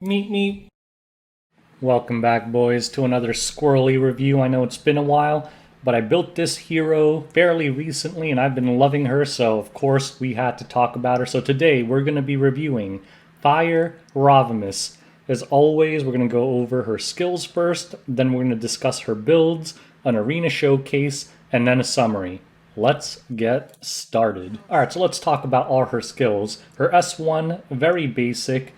Meet me. Welcome back, boys, to another squirrely review. I know it's been a while, but I built this hero fairly recently and I've been loving her, so of course we had to talk about her. So today we're going to be reviewing Fire Ravimus. As always, we're going to go over her skills first, then we're going to discuss her builds, an arena showcase, and then a summary. Let's get started. Alright, so let's talk about all her skills. Her S1, very basic.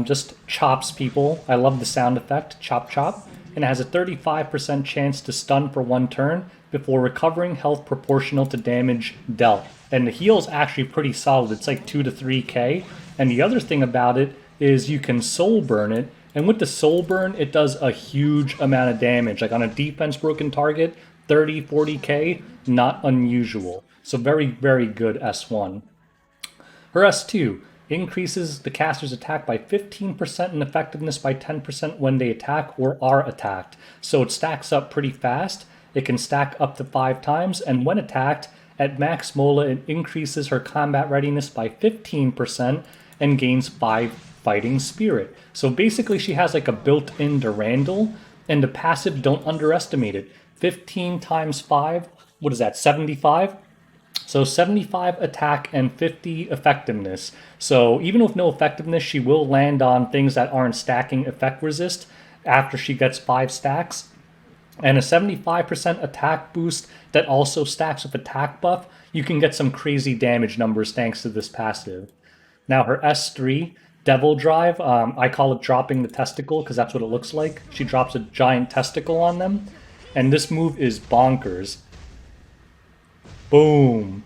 Just chops people. I love the sound effect, chop chop. And it has a 35% chance to stun for one turn before recovering health proportional to damage dealt. And the heal is actually pretty solid. It's like 2 to 3k. And the other thing about it is you can soul burn it. And with the soul burn, it does a huge amount of damage. Like on a defense broken target, 30, 40k, not unusual. So very, very good S1. Her S2 increases the caster's attack by 15% and effectiveness by 10% when they attack or are attacked. So it stacks up pretty fast. It can stack up to 5 times, and when attacked, at max mola, it increases her combat readiness by 15% and gains 5 fighting spirit. So basically she has like a built-in Durandal, and the passive, don't underestimate it. 15 times 5, what is that, 75? So 75 attack and 50 effectiveness. So even with no effectiveness, she will land on things that aren't stacking effect resist after she gets 5 stacks. And a 75% attack boost that also stacks with attack buff. You can get some crazy damage numbers thanks to this passive. Now her S3, Devil Drive, I call it dropping the testicle because that's what it looks like. She drops a giant testicle on them. And this move is bonkers. Boom.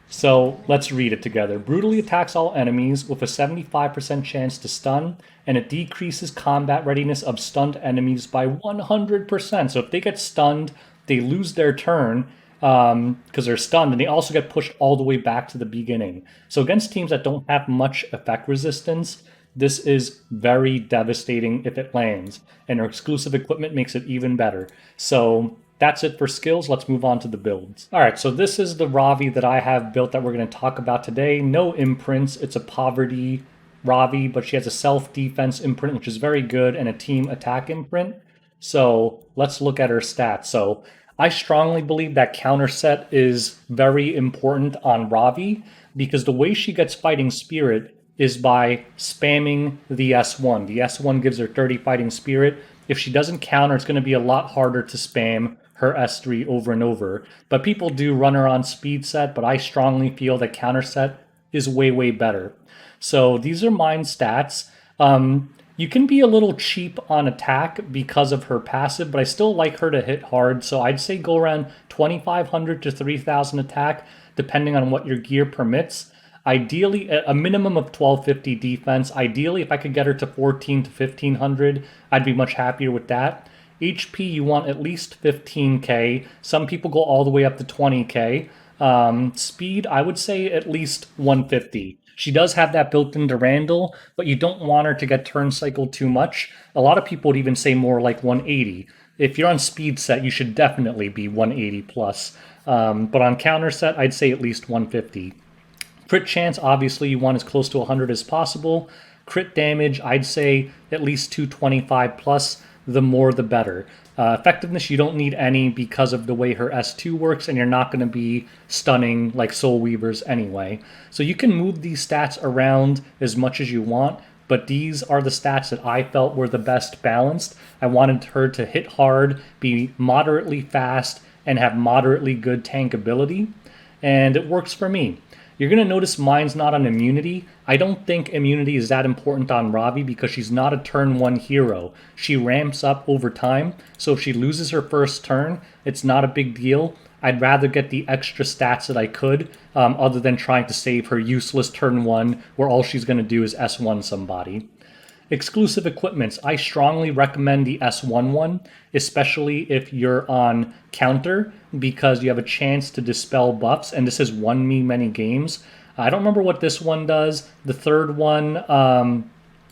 So let's read it together. Brutally attacks all enemies with a 75% chance to stun, and it decreases combat readiness of stunned enemies by 100%. So if they get stunned, they lose their turn because they're stunned, and they also get pushed all the way back to the beginning. So against teams that don't have much effect resistance, this is very devastating if it lands, and her exclusive equipment makes it even better. So that's it for skills. Let's move on to the builds. All right, so this is the Ravi that I have built that we're going to talk about today. No imprints. It's a poverty Ravi, but she has a self-defense imprint, which is very good, and a team attack imprint. So let's look at her stats. So I strongly believe that counter set is very important on Ravi because the way she gets fighting spirit is by spamming the S1. The S1 gives her 30 fighting spirit. If she doesn't counter, it's going to be a lot harder to spam her S3 over and over. But people do run her on speed set, but I strongly feel that counter set is way, way better. So these are mine stats. You can be a little cheap on attack because of her passive, but I still like her to hit hard. So I'd say go around 2,500 to 3,000 attack, depending on what your gear permits. Ideally, a minimum of 1250 defense. Ideally, if I could get her to 14 to 1500, I'd be much happier with that. HP, you want at least 15k. Some people go all the way up to 20k. Speed, I would say at least 150. She does have that built-in Durandal, but you don't want her to get turn cycled too much. A lot of people would even say more like 180. If you're on speed set, you should definitely be 180 plus. But on counter set, I'd say at least 150. Crit chance, obviously, you want as close to 100 as possible. Crit damage, I'd say at least 225 plus. The more, the better. Effectiveness, you don't need any because of the way her S2 works, and you're not going to be stunning like Soul Weavers anyway. So you can move these stats around as much as you want, but these are the stats that I felt were the best balanced. I wanted her to hit hard, be moderately fast, and have moderately good tank ability, and it works for me. You're going to notice mine's not on immunity. I don't think immunity is that important on Ravi because she's not a turn 1 hero. She ramps up over time, so if she loses her first turn, it's not a big deal. I'd rather get the extra stats that I could, other than trying to save her useless turn 1 where all she's going to do is S1 somebody. Exclusive equipments. I strongly recommend the S1 one, especially if you're on counter, because you have a chance to dispel buffs, and this has won me many games. I don't remember what this one does. The third one,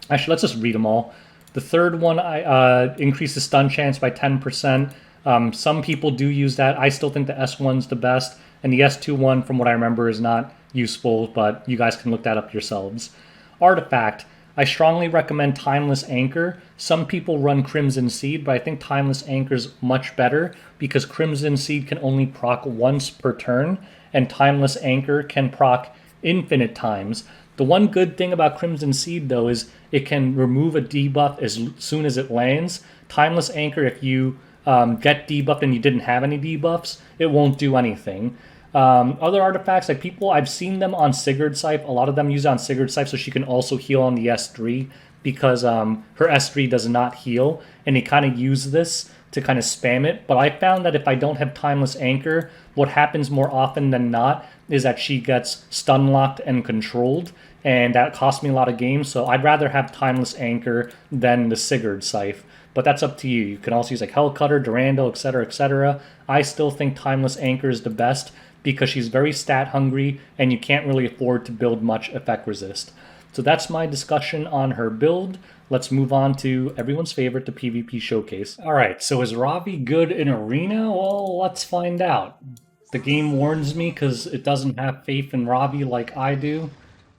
actually, let's just read them all. The third one increases stun chance by 10%. Some people do use that. I still think the S1's the best, and the S2 one, from what I remember, is not useful, but you guys can look that up yourselves. Artifact. I strongly recommend Timeless Anchor. Some people run Crimson Seed, but I think Timeless Anchor is much better because Crimson Seed can only proc once per turn, and Timeless Anchor can proc infinite times. The one good thing about Crimson Seed, though, is it can remove a debuff as soon as it lands. Timeless Anchor, if you get debuffed and you didn't have any debuffs, it won't do anything. Other artifacts, like people, I've seen them on Sigurd's Scythe. A lot of them use it on Sigurd's Scythe so she can also heal on the S3 because her S3 does not heal, and they kind of use this to kind of spam it. But I found that if I don't have Timeless Anchor, what happens more often than not is that she gets stun locked and controlled, and that costs me a lot of games. So I'd rather have Timeless Anchor than the Sigurd Scythe. But that's up to you. You can also use like Hellcutter, Durandal, etc., etc. I still think Timeless Anchor is the best because she's very stat hungry and you can't really afford to build much effect resist. So that's my discussion on her build. Let's move on to everyone's favorite, the PvP showcase. Alright, so is Ravi good in Arena? Well, let's find out. The game warns me because it doesn't have faith in Ravi like I do.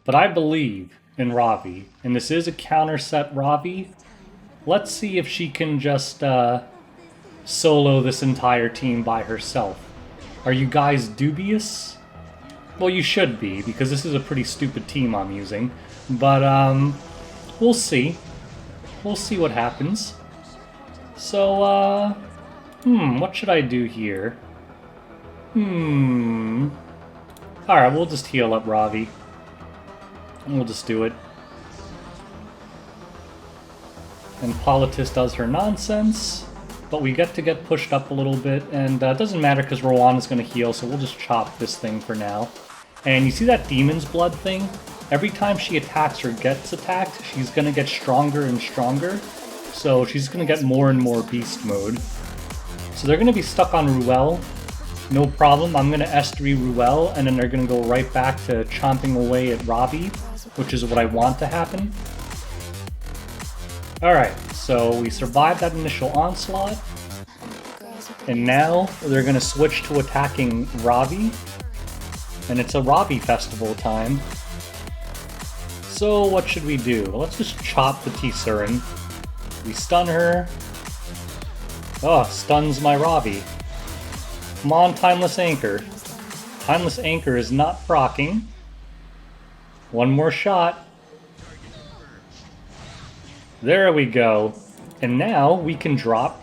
But I believe in Ravi. And this is a counter set Ravi. Let's see if she can just solo this entire team by herself. Are you guys dubious? Well, you should be, because this is a pretty stupid team I'm using. But, we'll see. We'll see what happens. So, what should I do here? Alright, we'll just heal up Ravi. We'll just do it. And Politis does her nonsense. But we get to get pushed up a little bit, and it doesn't matter because Rowan's going to heal, so we'll just chop this thing for now. And you see that Demon's Blood thing? Every time she attacks or gets attacked, she's going to get stronger and stronger. So she's going to get more and more beast mode. So they're going to be stuck on Ruel. No problem, I'm going to S3 Ruel, and then they're going to go right back to chomping away at Ravi, which is what I want to happen. Alright, so we survived that initial onslaught, and now they're going to switch to attacking Ravi, and it's a Ravi festival time. So what should we do? Let's just chop the T-Surin. We stun her. Oh, stuns my Ravi. Come on, Timeless Anchor. Timeless Anchor is not proccing. One more shot. There we go. And now we can drop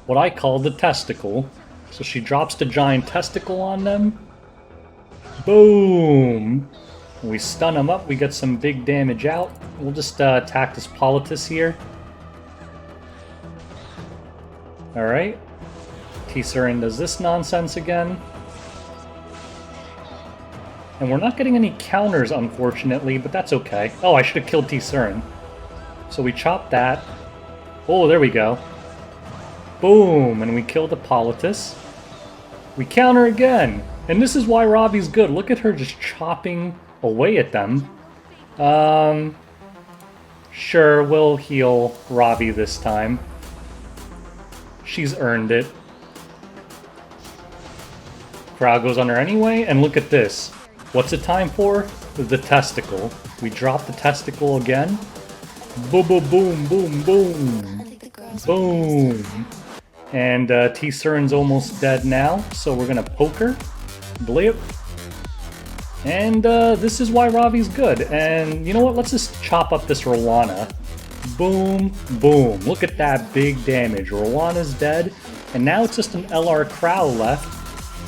what I call the testicle. So she drops the giant testicle on them. Boom! When we stun them up, we get some big damage out. We'll just attack this Politis here. Alright. T-Surin does this nonsense again. And we're not getting any counters, unfortunately, but that's okay. Oh, I should have killed T-Surin. So we chop that. Oh, there we go. Boom! And we kill the Politis. We counter again! And this is why Ravi's good. Look at her just chopping away at them. Sure, we'll heal Ravi this time. She's earned it. Crowd goes under anyway, and look at this. What's it time for? The testicle. We drop the testicle again. Boom, boom, boom, boom, boom. Boom. And T-Surin's almost dead now, so we're gonna poke her. Blip. And this is why Ravi's good. And you know what? Let's just chop up this Rowana. Boom, boom. Look at that big damage. Rowana's dead. And now it's just an LR Crow left,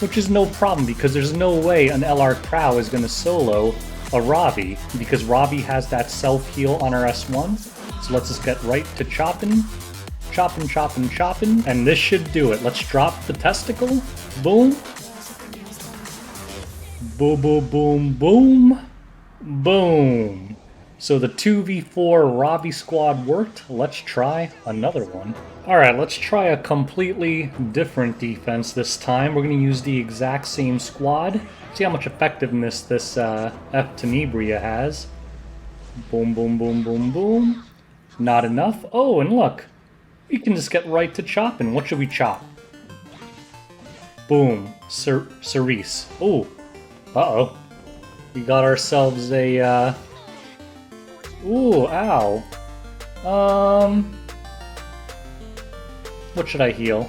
which is no problem because there's no way an LR Crow is going to solo a Ravi because Ravi has that self-heal on her S1. So let's just get right to chopping. Chopping, chopping, chopping. And this should do it. Let's drop the testicle. Boom. Boom, boom, boom, boom. Boom. So the 2v4 Ravi squad worked. Let's try another one. Alright, let's try a completely different defense this time. We're going to use the exact same squad. See how much effectiveness this F Tenebria has. Boom, boom, boom, boom, boom. Not enough. Oh, and look. We can just get right to chopping. What should we chop? Boom. Cerise. Oh. Uh-oh. We got ourselves a Ooh, ow. What should I heal?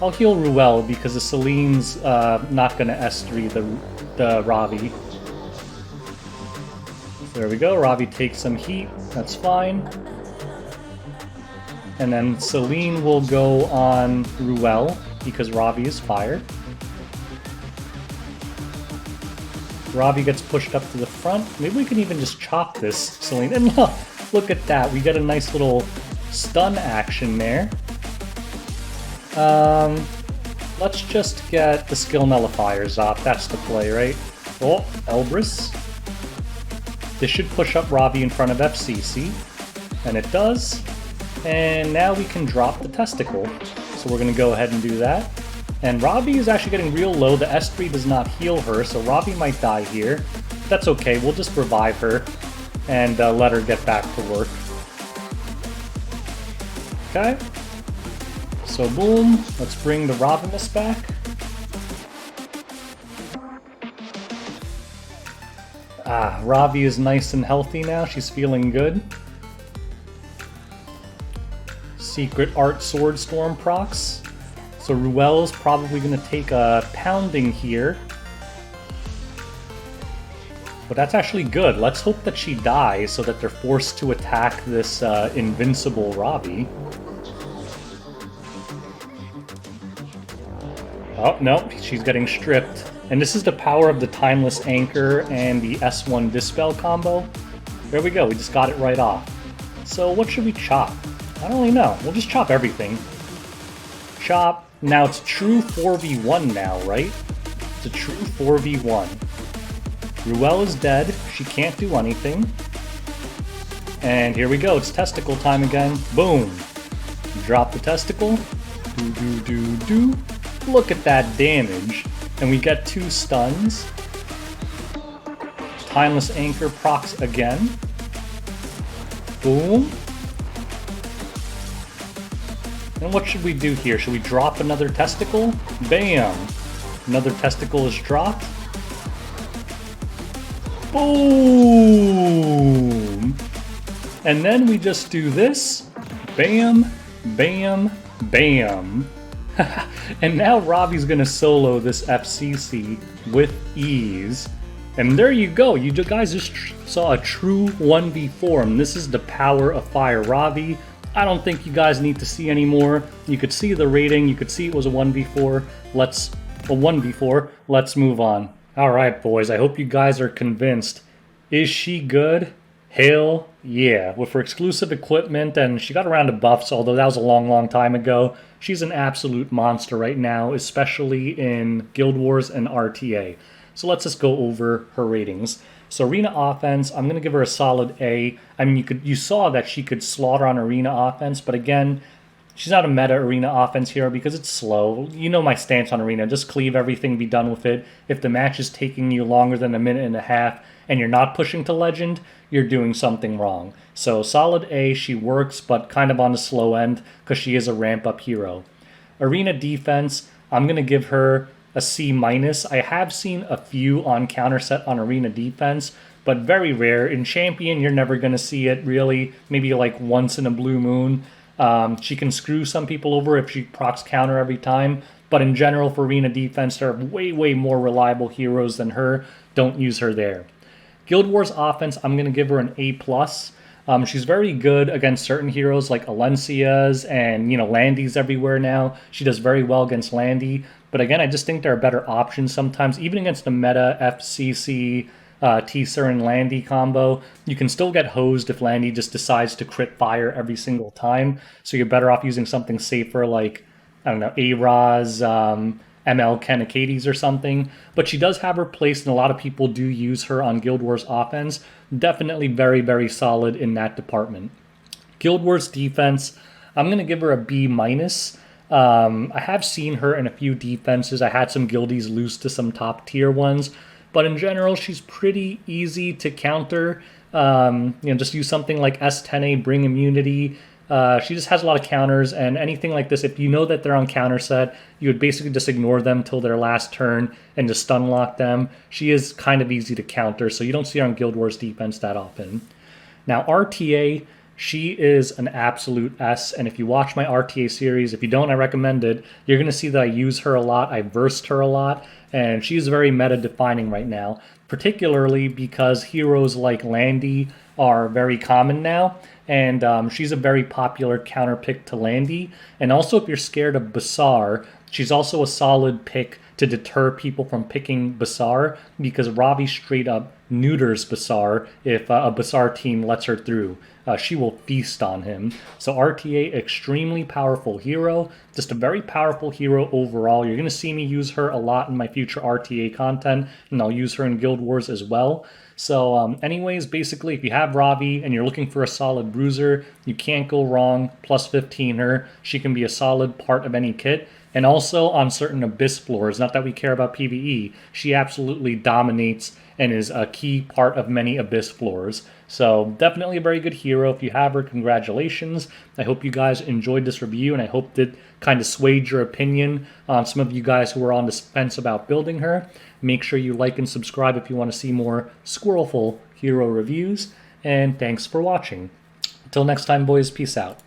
I'll heal Ruel because the Celine's not gonna S3 the Ravi. There we go, Ravi takes some heat, that's fine. And then Celine will go on Ruel because Ravi is fire. Ravi gets pushed up to the front. Maybe we can even just chop this Celine. And look at that, we get a nice little stun action there. Let's just get the skill nullifiers off. That's the play, right? Oh, Elbrus. This should push up Ravi in front of FCC. And it does. And now we can drop the testicle. So we're going to go ahead and do that. And Ravi is actually getting real low. The S3 does not heal her, so Ravi might die here. That's okay. We'll just revive her and let her get back to work. Okay. So boom, let's bring the Ravimus back. Ravi is nice and healthy now. She's feeling good. Secret Art Swordstorm procs. So Ruel is probably going to take a pounding here. But that's actually good. Let's hope that she dies so that they're forced to attack this invincible Ravi. Oh, no, she's getting stripped. And this is the power of the Timeless Anchor and the S1 Dispel combo. There we go, we just got it right off. So what should we chop? I don't really know. We'll just chop everything. Chop. Now it's true 4v1 now, right? It's a true 4v1. Ruel is dead. She can't do anything. And here we go. It's testicle time again. Boom. Drop the testicle. Do. Look at that damage. And we get 2 stuns. Timeless Anchor procs again. Boom. And what should we do here? Should we drop another testicle? Bam! Another testicle is dropped. Boom! And then we just do this. Bam, bam, bam. And now Ravi's gonna solo this FCC with ease. And there you go. You guys just saw a true 1v4. And this is the power of Fire Ravi. I don't think you guys need to see any more. You could see the rating. You could see it was a 1v4. Let's move on. All right, boys. I hope you guys are convinced. Is she good? Hell yeah. With her exclusive equipment, and she got around to buffs, although that was a long time ago. She's an absolute monster right now, especially in Guild Wars and RTA. So let's just go over her ratings. So Arena Offense, I'm going to give her a solid A. I mean, you saw that she could slaughter on Arena Offense, but again, she's not a meta Arena Offense hero because it's slow. You know my stance on Arena. Just cleave everything, be done with it. If the match is taking you longer than a minute and a half and you're not pushing to Legend, you're doing something wrong. So solid A, she works, but kind of on the slow end because she is a ramp-up hero. Arena Defense, I'm going to give her a C-. I have seen a few on counter set on Arena Defense, but very rare. In Champion, you're never going to see it really, maybe like once in a blue moon. She can screw some people over if she procs counter every time, but in general for Arena Defense, there are way more reliable heroes than her. Don't use her there. Guild Wars Offense, I'm going to give her an A+. She's very good against certain heroes like Alencia's and, Landy's everywhere now. She does very well against Landy. But again, I just think there are better options sometimes. Even against the meta FCC, T-Ser and Landy combo, you can still get hosed if Landy just decides to crit fire every single time. So you're better off using something safer like, I don't know, A-Raz, ML Kanakades or something. But she does have her place, and a lot of people do use her on Guild Wars Offense. Definitely very solid in that department. Guild Wars Defense, I'm going to give her a B-. I have seen her in a few defenses. I had some guildies lose to some top tier ones, but in general, she's pretty easy to counter. Just use something like S10A, bring immunity. She just has a lot of counters, and anything like this, if you know that they're on counter set, you would basically just ignore them till their last turn and just stun lock them. She is kind of easy to counter, so you don't see her on Guild Wars Defense that often. Now, RTA, she is an absolute S, and if you watch my RTA series, if you don't, I recommend it. You're going to see that I use her a lot, I versed her a lot, and she's very meta-defining right now, particularly because heroes like Landy are very common now, and she's a very popular counter pick to Landy. And also, if you're scared of Basar, she's also a solid pick to deter people from picking Basar, because Ravi straight up neuters Basar if a Basar team lets her through. She will feast on him. So RTA, extremely powerful hero, just a very powerful hero overall. You're going to see me use her a lot in my future RTA content, and I'll use her in Guild Wars as well. So anyways, basically, if you have Ravi and you're looking for a solid bruiser, you can't go wrong. Plus 15 her. She can be a solid part of any kit. And also on certain Abyss floors, not that we care about PvE, she absolutely dominates and is a key part of many Abyss floors. So definitely a very good hero. If you have her, congratulations. I hope you guys enjoyed this review, and I hope it kind of swayed your opinion on some of you guys who are on the fence about building her. Make sure you like and subscribe if you want to see more Squirrelful hero reviews, and thanks for watching. Until next time, boys, peace out.